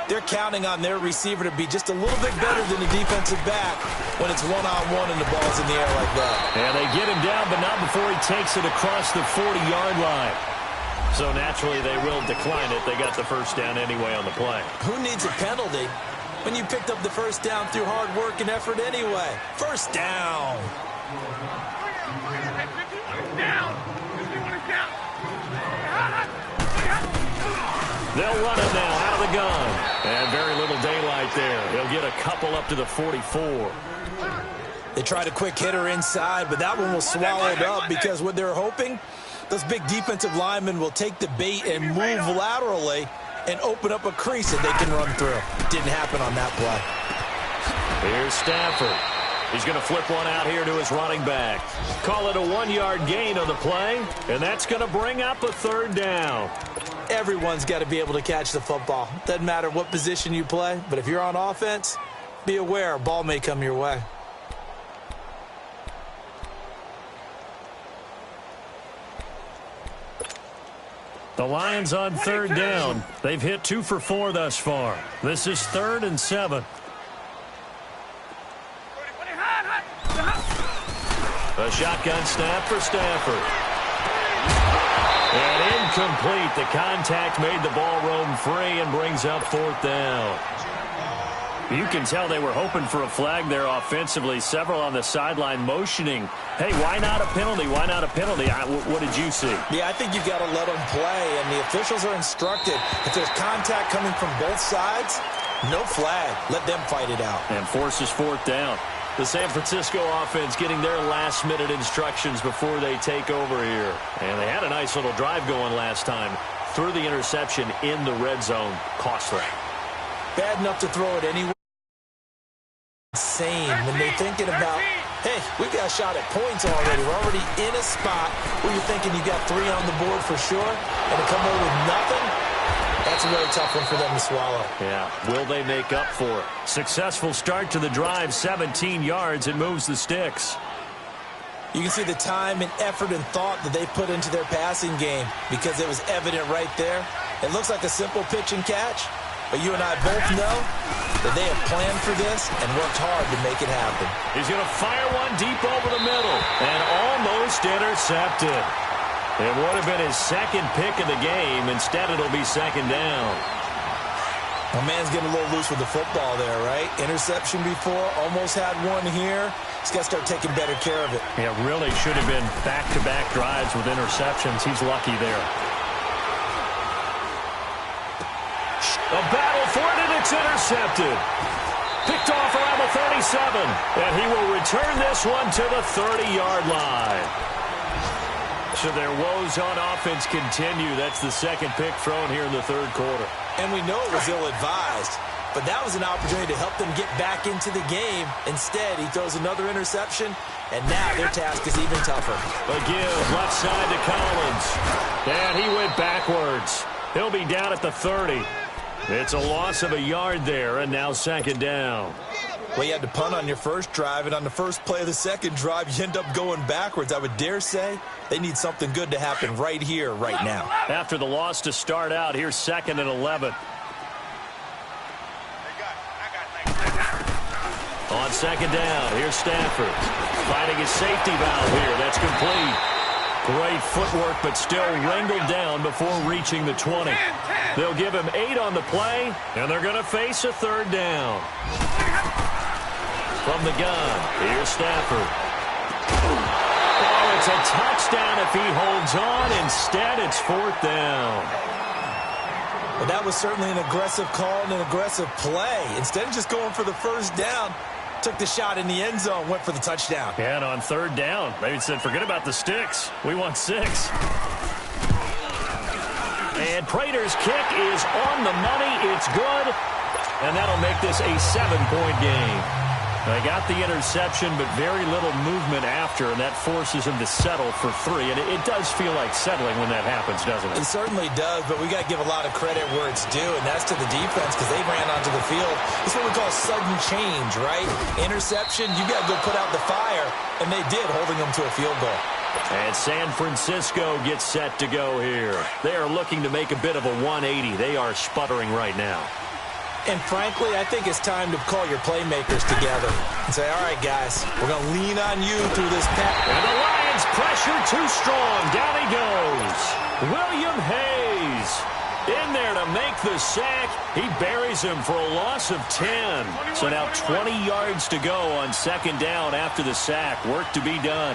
[SPEAKER 2] they're counting on their receiver to be just a little bit better than the defensive back when it's one-on-one and the ball's in the air like that.
[SPEAKER 1] And they get him down, but not before he takes it across the 40-yard line. So, naturally, they will decline it. They got the first down anyway on the play.
[SPEAKER 2] Who needs a penalty when you picked up the first down through hard work and effort anyway? First down.
[SPEAKER 1] They'll run it now out of the gun. And very little daylight there. He'll get a couple up to the 44.
[SPEAKER 2] They tried a quick hitter inside, but that one was swallowed up because what they're hoping, those big defensive linemen will take the bait and move laterally and open up a crease that they can run through. Didn't happen on that play.
[SPEAKER 1] Here's Stafford. He's going to flip one out here to his running back. Call it a 1-yard gain on the play, and that's going to bring up a third down.
[SPEAKER 2] Everyone's got to be able to catch the football. Doesn't matter what position you play, but if you're on offense, be aware a ball may come your way.
[SPEAKER 1] The Lions on third down. They've hit 2 for 4 thus far. This is 3rd and 7. A shotgun snap for Stafford. And incomplete. The contact made the ball roam free and brings up 4th down. You can tell they were hoping for a flag there offensively. Several on the sideline motioning. Hey, why not a penalty? Why not a penalty? What did you see?
[SPEAKER 2] Yeah, I think you've got to let them play, and the officials are instructed. If there's contact coming from both sides, no flag. Let them fight it out.
[SPEAKER 1] And forces 4th down. The San Francisco offense getting their last-minute instructions before they take over here. And they had a nice little drive going last time. Threw the interception in the red zone. Costly.
[SPEAKER 2] Bad enough to throw it anyway. Insane when they're thinking about, hey, we got a shot at points already. We're already in a spot where you're thinking you got 3 on the board for sure, and to come away with nothing, that's a really tough one for them to swallow.
[SPEAKER 1] Yeah, will they make up for it? Successful start to the drive, 17 yards, and moves the sticks.
[SPEAKER 2] You can see the time and effort and thought that they put into their passing game because it was evident right there. It looks like a simple pitch and catch, but you and I both know that they have planned for this and worked hard to make it happen.
[SPEAKER 1] He's going to fire one deep over the middle and almost intercepted. It would have been his second pick of the game. Instead, it'll be 2nd down.
[SPEAKER 2] My man's getting a little loose with the football there, right? Interception before, almost had one here. He's got to start taking better care of it.
[SPEAKER 1] Yeah, really should have been back-to-back drives with interceptions. He's lucky there. A battle for it, and it's intercepted. Picked off around the 37, and he will return this one to the 30-yard line. So their woes on offense continue. That's the second pick thrown here in the 3rd quarter.
[SPEAKER 2] And we know it was ill-advised, but that was an opportunity to help them get back into the game. Instead, he throws another interception, and now their task is even tougher.
[SPEAKER 1] A give left side to Collins. And he went backwards. He'll be down at the 30. It's a loss of a yard there, and now 2nd down.
[SPEAKER 2] Well, you had to punt on your first drive, and on the first play of the second drive, you end up going backwards. I would dare say they need something good to happen right here, right now.
[SPEAKER 1] After the loss to start out, here's 2nd and 11. On 2nd down, here's Stafford. Finding his safety valve here. That's complete. Great footwork, but still wrangled down before reaching the 20. They'll give him 8 on the play, and they're going to face a 3rd down. From the gun, here's Stafford. Oh, it's a touchdown if he holds on. Instead, it's 4th down.
[SPEAKER 2] Well, that was certainly an aggressive call and an aggressive play. Instead of just going for the first down, took the shot in the end zone, went for the touchdown.
[SPEAKER 1] Yeah, and on 3rd down, they said, forget about the sticks. We want 6. And Prater's kick is on the money. It's good. And that'll make this a 7-point game. They got the interception, but very little movement after, and that forces him to settle for 3. And it does feel like settling when that happens, doesn't it?
[SPEAKER 2] It certainly does, but we got to give a lot of credit where it's due, and that's to the defense because they ran onto the field. It's what we call sudden change, right? Interception, you got to go put out the fire, and they did, holding them to a field goal.
[SPEAKER 1] And San Francisco gets set to go here. They are looking to make a bit of a 180. They are sputtering right now.
[SPEAKER 2] And frankly, I think it's time to call your playmakers together and say, all right, guys, we're going to lean on you through this pack.
[SPEAKER 1] And the Lions pressure too strong. Down he goes. William Hayes in there to make the sack. He buries him for a loss of 10. So now 20 yards to go on second down after the sack. Work to be done.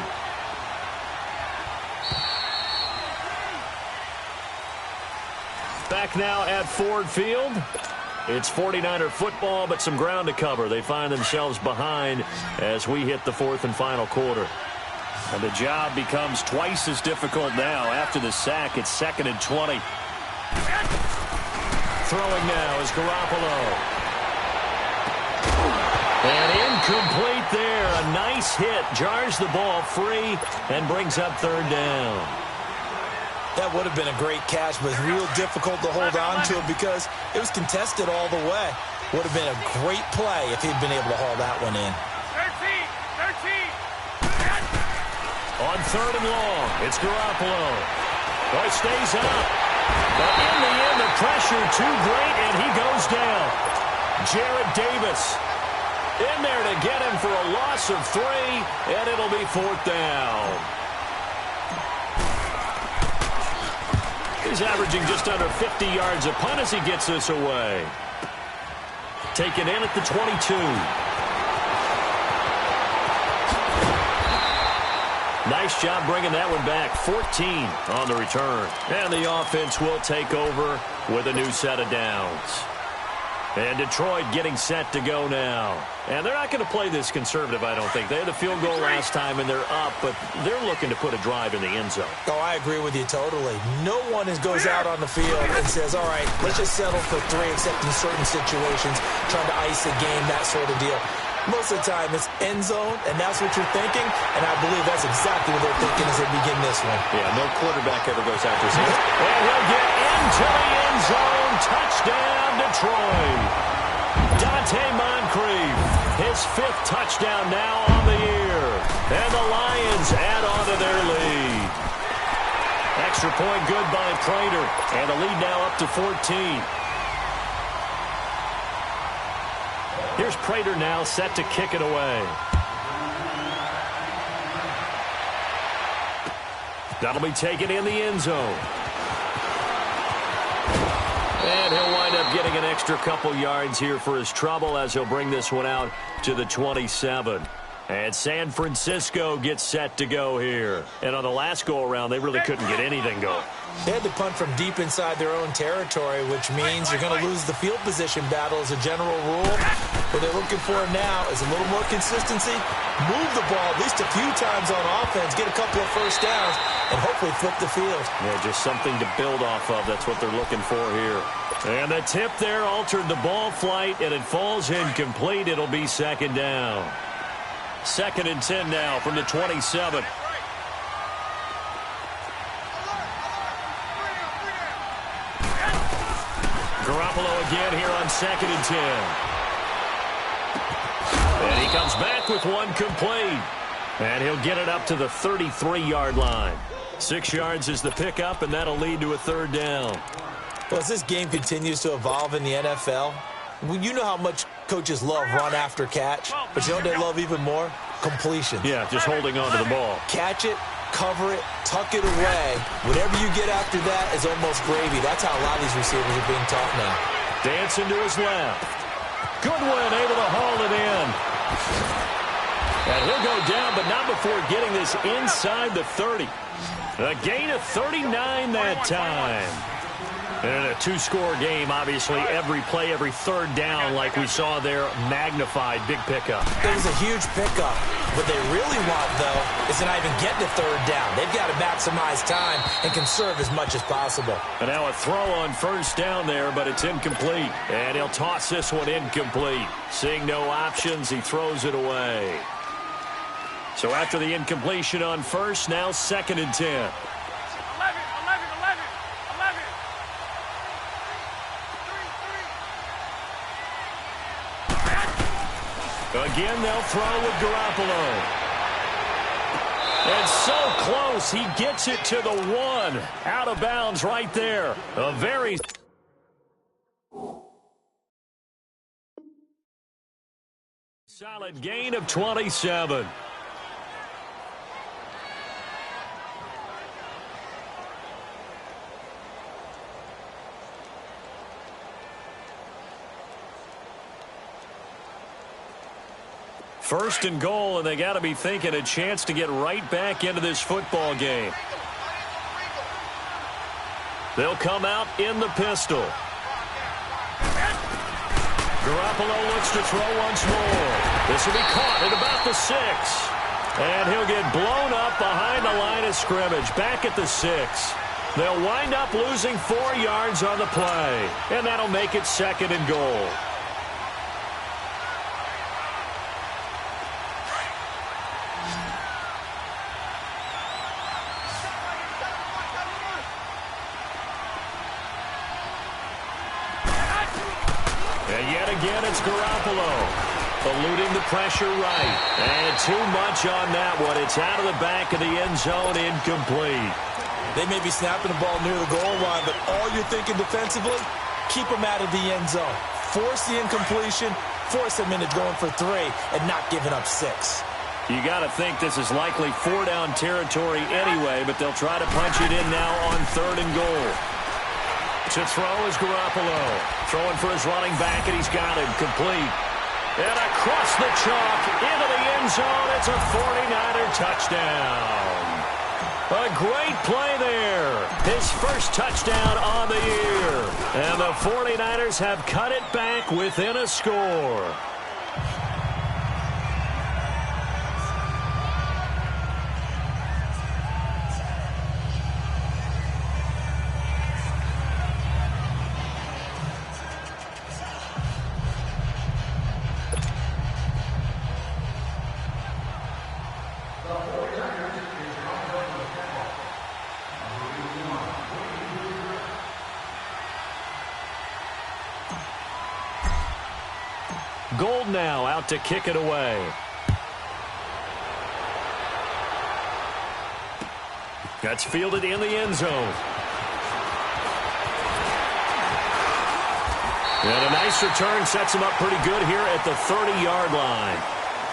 [SPEAKER 1] Back now at Ford Field. It's 49er football, but some ground to cover. They find themselves behind as we hit the fourth and final quarter. And the job becomes twice as difficult now. After the sack, it's 2nd and 20. Throwing now is Garoppolo. And incomplete there. A nice hit. Jars the ball free and brings up 3rd down.
[SPEAKER 2] That would have been a great catch, but real difficult to hold on to it because it was contested all the way. Would have been a great play if he'd been able to haul that one in.
[SPEAKER 4] 13.
[SPEAKER 1] On 3rd and long, it's Garoppolo. Boy, stays up. But in the end, the pressure too great, and he goes down. Jarrad Davis in there to get him for a loss of 3, and it'll be 4th down. He's averaging just under 50 yards a punt as he gets this away. Taken in at the 22. Nice job bringing that one back. 14 on the return. And the offense will take over with a new set of downs. And Detroit getting set to go now. And they're not going to play this conservative, I don't think. They had the field goal last time, and they're up, but they're looking to put a drive in the end zone.
[SPEAKER 2] Oh, I agree with you totally. No one goes out on the field and says, all right, let's just settle for 3, except in certain situations, trying to ice a game, that sort of deal. Most of the time, it's end zone, and that's what you're thinking, and I believe that's exactly what they're thinking as they begin this one.
[SPEAKER 1] Yeah, no quarterback ever goes after his hands. And he'll get into the end zone. Touchdown, Detroit. Dante Moncrief, his 5th touchdown now on the year. And the Lions add on to their lead. Extra point good by Prater, and the lead now up to 14. Here's Prater now set to kick it away. That'll be taken in the end zone. And he'll wind up getting an extra couple yards here for his trouble as he'll bring this one out to the 27. And San Francisco gets set to go here. And on the last go-around, they really couldn't get anything going.
[SPEAKER 2] They had to punt from deep inside their own territory, which means you're going to lose the field position battle as a general rule. What they're looking for now is a little more consistency, move the ball at least a few times on offense, get a couple of first downs, and hopefully flip the field.
[SPEAKER 1] Yeah, just something to build off of. That's what they're looking for here. And the tip there altered the ball flight, and it falls incomplete. It'll be 2nd down. 2nd and 10 now from the 27. Garoppolo again here on 2nd and 10. And he comes back with one complete. And he'll get it up to the 33-yard line. 6 yards is the pickup, and that'll lead to a 3rd down.
[SPEAKER 2] Well, as this game continues to evolve in the NFL, you know how much coaches love run after catch, but you know what they love even more? Completion.
[SPEAKER 1] Yeah, just holding on to the ball.
[SPEAKER 2] Catch it, cover it, tuck it away. Whatever you get after that is almost gravy. That's how a lot of these receivers are being taught now.
[SPEAKER 1] Dancing to his left. Goodwin able to haul it in. And he'll go down, but not before getting this inside the 30. A gain of 39 that time. And in a two-score game, obviously, every play, every third down, like we saw there, magnified. Big pickup.
[SPEAKER 2] It was a huge pickup. What they really want, though, is to not even get to third down. They've got to maximize time and conserve as much as possible.
[SPEAKER 1] And now a throw on first down there, but it's incomplete. And he'll toss this one incomplete. Seeing no options, he throws it away. So after the incompletion on first, now 2nd and 10. Again, they'll throw with Garoppolo. And so close, he gets it to the 1. Out of bounds right there. A very solid gain of 27. First and goal, and they got to be thinking a chance to get right back into this football game. They'll come out in the pistol. Garoppolo looks to throw once more. This will be caught at about the 6. And he'll get blown up behind the line of scrimmage, back at the 6. They'll wind up losing 4 yards on the play, and that'll make it 2nd and goal. Again, it's Garoppolo, eluding the pressure right. And too much on that one. It's out of the back of the end zone, incomplete.
[SPEAKER 2] They may be snapping the ball near the goal line, but all you're thinking defensively, keep them out of the end zone. Force the incompletion, force them into going for 3, and not giving up 6.
[SPEAKER 1] You got to think this is likely 4-down territory anyway, but they'll try to punch it in now on 3rd and goal. To throw is Garoppolo. Throwing for his running back, and he's got him complete. And across the chalk, into the end zone. It's a 49er touchdown. A great play there. His first touchdown on the year. And the 49ers have cut it back within a score. Gold now out to kick it away. That's fielded in the end zone. And a nice return sets him up pretty good here at the 30-yard line.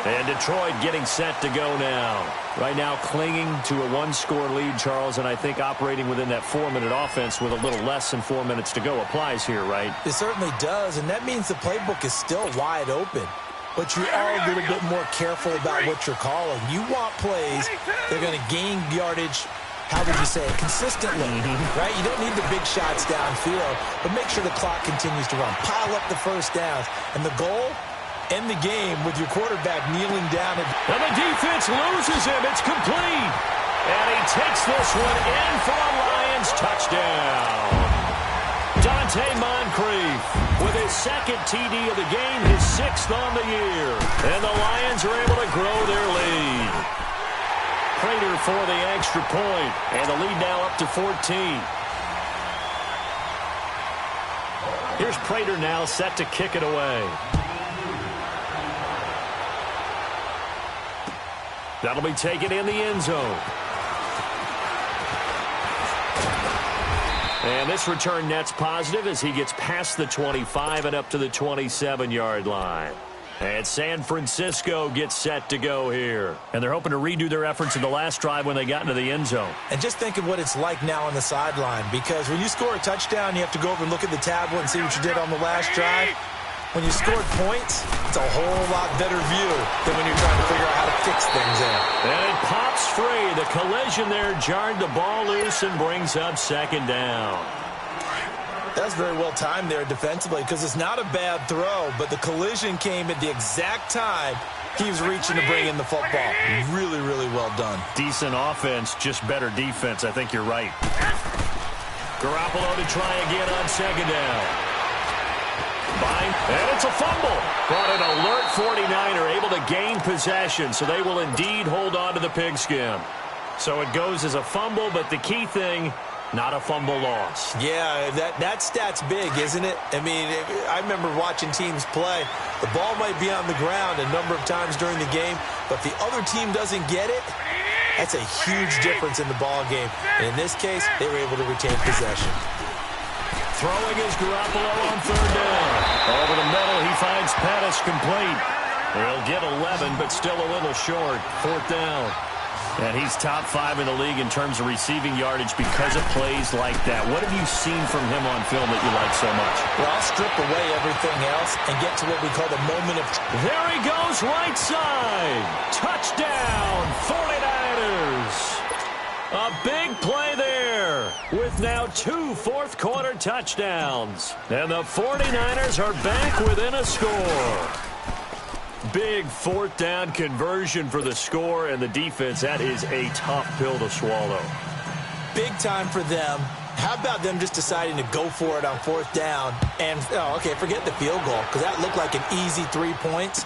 [SPEAKER 1] And Detroit getting set to go now. Right now clinging to a 1-score lead, Charles, and I think operating within that 4-minute offense with a little less than 4 minutes to go applies here, right?
[SPEAKER 2] It certainly does, and that means the playbook is still wide open. But you are a little bit more careful about what you're calling. You want plays that are going to gain yardage, how would you say it, consistently, right? You don't need the big shots downfield, but make sure the clock continues to run. Pile up the first downs, and the goal, end the game with your quarterback kneeling down.
[SPEAKER 1] And the defense loses him. It's complete. And he takes this one in for a Lions touchdown. Dante Moncrief with his 2nd TD of the game, his 6th on the year. And the Lions are able to grow their lead. Prater for the extra point. And the lead now up to 14. Here's Prater now set to kick it away. That'll be taken in the end zone. And this return net's positive as he gets past the 25 and up to the 27-yard line. And San Francisco gets set to go here. And they're hoping to redo their efforts in the last drive when they got into the end zone.
[SPEAKER 2] And just think of what it's like now on the sideline, because when you score a touchdown, you have to go over and look at the tablet and see what you did on the last drive. When you scored points, it's a whole lot better view than when you're trying to figure out how to fix things in.
[SPEAKER 1] And it pops free. The collision there jarred the ball loose and brings up 2nd down.
[SPEAKER 2] That's very well timed there defensively because it's not a bad throw, but the collision came at the exact time he was reaching to bring in the football. Really, really well done.
[SPEAKER 1] Decent offense, just better defense. I think you're right. Garoppolo to try again on second down. And it's a fumble. But an alert 49er able to gain possession, so they will indeed hold on to the pigskin. So it goes as a fumble, but the key thing, not a fumble loss.
[SPEAKER 2] Yeah, that stat's big, isn't it? I mean, I remember watching teams play. The ball might be on the ground a number of times during the game, but if the other team doesn't get it, that's a huge difference in the ball game. And in this case, they were able to retain possession.
[SPEAKER 1] Throwing is Garoppolo on third down. Over the middle, he finds Pettis complete. He'll get 11, but still a little short. Fourth down. And he's top 5 in the league in terms of receiving yardage because of plays like that. What have you seen from him on film that you like so much?
[SPEAKER 2] Well, I'll strip away everything else and get to what we call the moment of...
[SPEAKER 1] There he goes, right side. Touchdown, 49ers. A big play there with now 2 fourth-quarter touchdowns. And the 49ers are back within a score. Big fourth down conversion for the score and the defense. That is a tough pill to swallow.
[SPEAKER 2] Big time for them. How about them just deciding to go for it on fourth down? And, forget the field goal because that looked like an easy 3 points.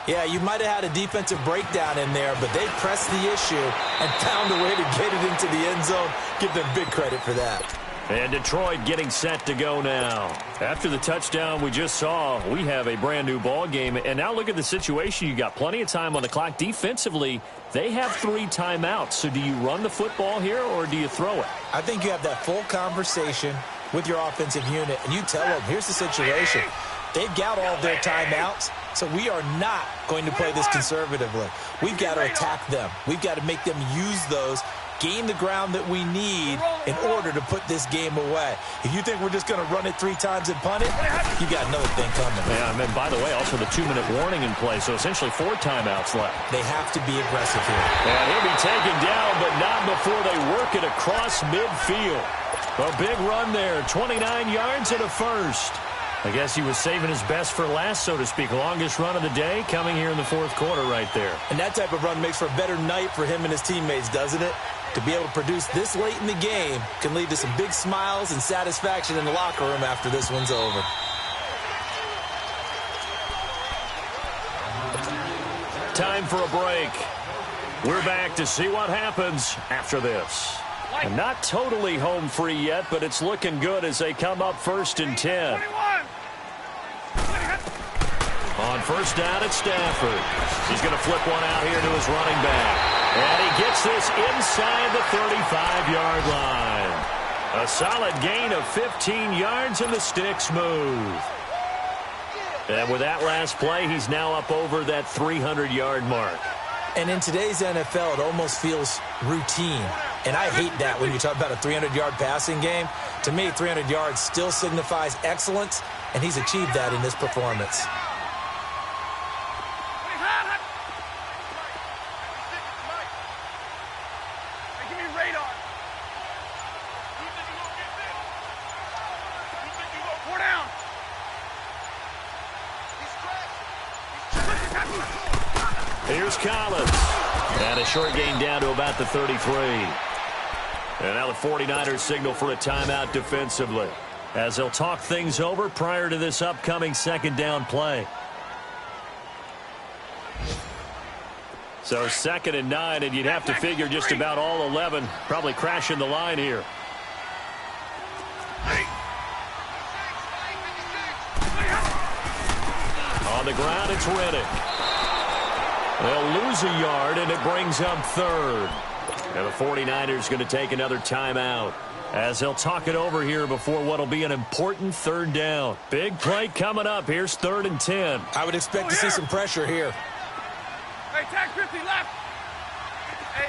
[SPEAKER 2] Yeah, you might have had a defensive breakdown in there, but they pressed the issue and found a way to get it into the end zone. Give them big credit for that.
[SPEAKER 1] And Detroit getting set to go now. After the touchdown we just saw, we have a brand new ball game. And now look at the situation. You got plenty of time on the clock. Defensively, they have 3 timeouts. So do you run the football here or do you throw it?
[SPEAKER 2] I think you have that full conversation with your offensive unit, and you tell them, here's the situation. They've got all their timeouts, so we are not going to play this conservatively. We've got to attack them. We've got to make them use those, gain the ground that we need in order to put this game away. If you think we're just going to run it 3 times and punt it, you got another thing coming.
[SPEAKER 1] Yeah, and then, by the way, also the 2-minute warning in play, so essentially 4 timeouts left.
[SPEAKER 2] They have to be aggressive here.
[SPEAKER 1] And he'll be taken down, but not before they work it across midfield. A big run there, 29 yards and a first. I guess he was saving his best for last, so to speak. Longest run of the day coming here in the fourth quarter right there.
[SPEAKER 2] And that type of run makes for a better night for him and his teammates, doesn't it? To be able to produce this late in the game can lead to some big smiles and satisfaction in the locker room after this one's over.
[SPEAKER 1] Time for a break. We're back to see what happens after this. And not totally home free yet, but it's looking good as they come up 1st and 10. On first down, it's Stafford. He's going to flip one out here to his running back. And he gets this inside the 35-yard line. A solid gain of 15 yards, and the stick's smooth. And with that last play, he's now up over that 300-yard mark.
[SPEAKER 2] And in today's NFL, it almost feels routine. And I hate that when you talk about a 300-yard passing game. To me, 300 yards still signifies excellence, and he's achieved that in this performance.
[SPEAKER 1] Here's Collins. And a short gain down to about the 33. And now the 49ers signal for a timeout defensively, as they'll talk things over prior to this upcoming second down play. So 2nd and 9, and you'd have to figure just about all 11 probably crashing the line here. On the ground, it's Riddick. They'll lose a yard, and it brings up 3rd. And the 49ers going to take another timeout as they'll talk it over here before what will be an important 3rd down. Big play coming up. Here's 3rd and 10.
[SPEAKER 2] I would expect to see some pressure here.
[SPEAKER 4] Hey, tag 50 left. Hey.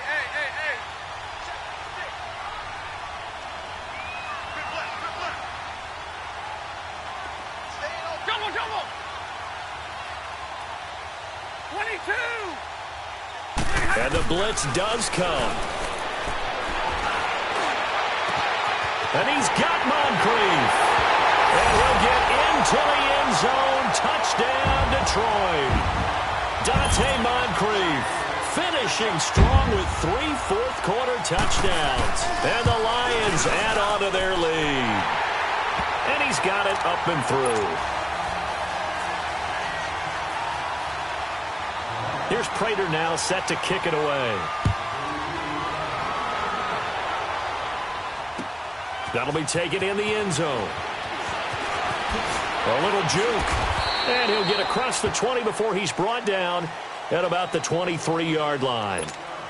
[SPEAKER 4] Jumbo. 22.
[SPEAKER 1] And the blitz does come. And he's got Moncrief. will get into the end zone. Touchdown, Detroit. Dante Moncrief finishing strong with 3 fourth-quarter touchdowns. And the Lions add on to their lead. And he's got it up and through. Here's Prater now set to kick it away. That'll be taken in the end zone. A little juke. And he'll get across the 20 before he's brought down at about the 23-yard line.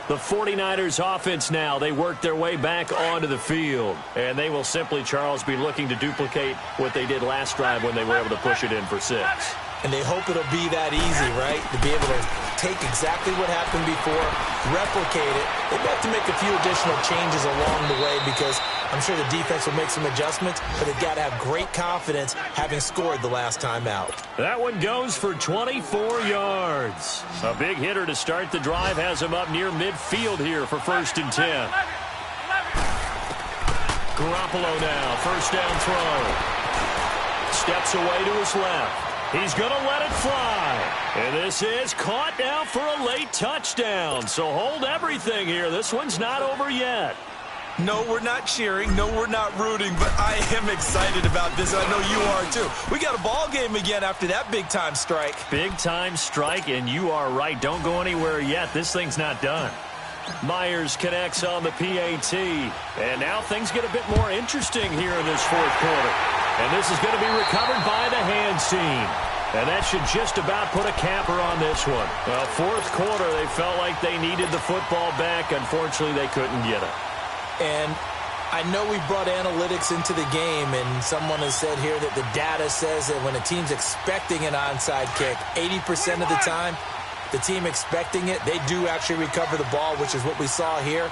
[SPEAKER 1] The 49ers offense now, they work their way back onto the field. And they will simply, Charles, be looking to duplicate what they did last drive when they were able to push it in for 6.
[SPEAKER 2] And they hope it'll be that easy, right? To be able to take exactly what happened before, replicate it. They've got to make a few additional changes along the way because I'm sure the defense will make some adjustments, but they've got to have great confidence having scored the last time out.
[SPEAKER 1] That one goes for 24 yards. A big hitter to start the drive has him up near midfield here for 1st and 10. Garoppolo now, first down throw. Steps away to his left. He's going to let it fly. And this is caught now for a late touchdown. So hold everything here. This one's not over yet.
[SPEAKER 3] No, we're not cheering. No, we're not rooting. But I am excited about this. I know you are, too. We got a ball game again after that big-time strike.
[SPEAKER 1] Big-time strike, and you are right. Don't go anywhere yet. This thing's not done. Myers connects on the PAT. And now things get a bit more interesting here in this 4th quarter. And this is going to be recovered by the hands team. And that should just about put a capper on this one. Well, 4th quarter, they felt like they needed the football back. Unfortunately, they couldn't get it.
[SPEAKER 2] And I know we brought analytics into the game, and someone has said here that the data says that when a team's expecting an onside kick, 80% of the time, the team expecting it, they do actually recover the ball, which is what we saw here.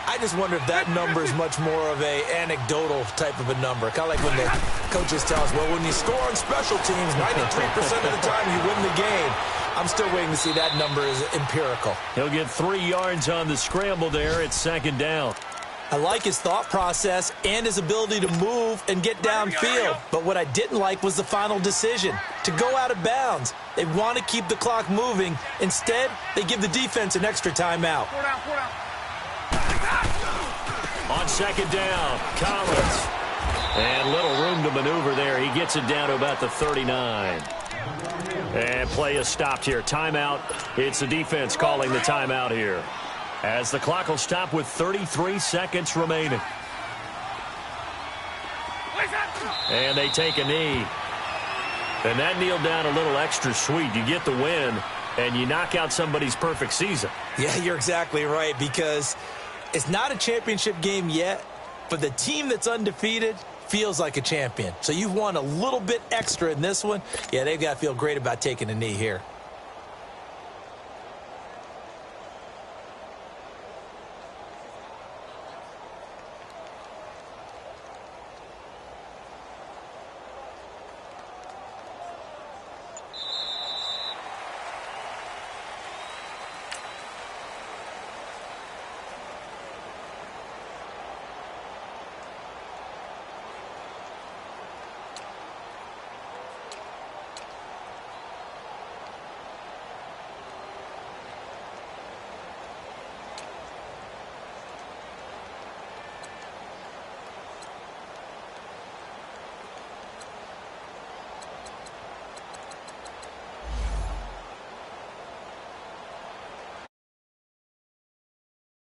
[SPEAKER 2] I just wonder if that number is much more of a anecdotal type of a number. Kind of like when the coaches tell us, well, when you score on special teams, 93% of the time you win the game. I'm still waiting to see that number is empirical.
[SPEAKER 1] He'll get 3 yards on the scramble there at 2nd down.
[SPEAKER 2] I like his thought process and his ability to move and get downfield. But what I didn't like was the final decision, to go out of bounds. They want to keep the clock moving. Instead, they give the defense an extra timeout.
[SPEAKER 1] On 2nd down, Collins. And little room to maneuver there. He gets it down to about the 39. And play is stopped here. Timeout. It's the defense calling the timeout here, as the clock will stop with 33 seconds remaining. And they take a knee. And that kneeled down a little extra sweet. You get the win, and you knock out somebody's perfect season.
[SPEAKER 2] Yeah, you're exactly right, because it's not a championship game yet, but the team that's undefeated feels like a champion. So you've won a little bit extra in this one. Yeah, they've got to feel great about taking a knee here.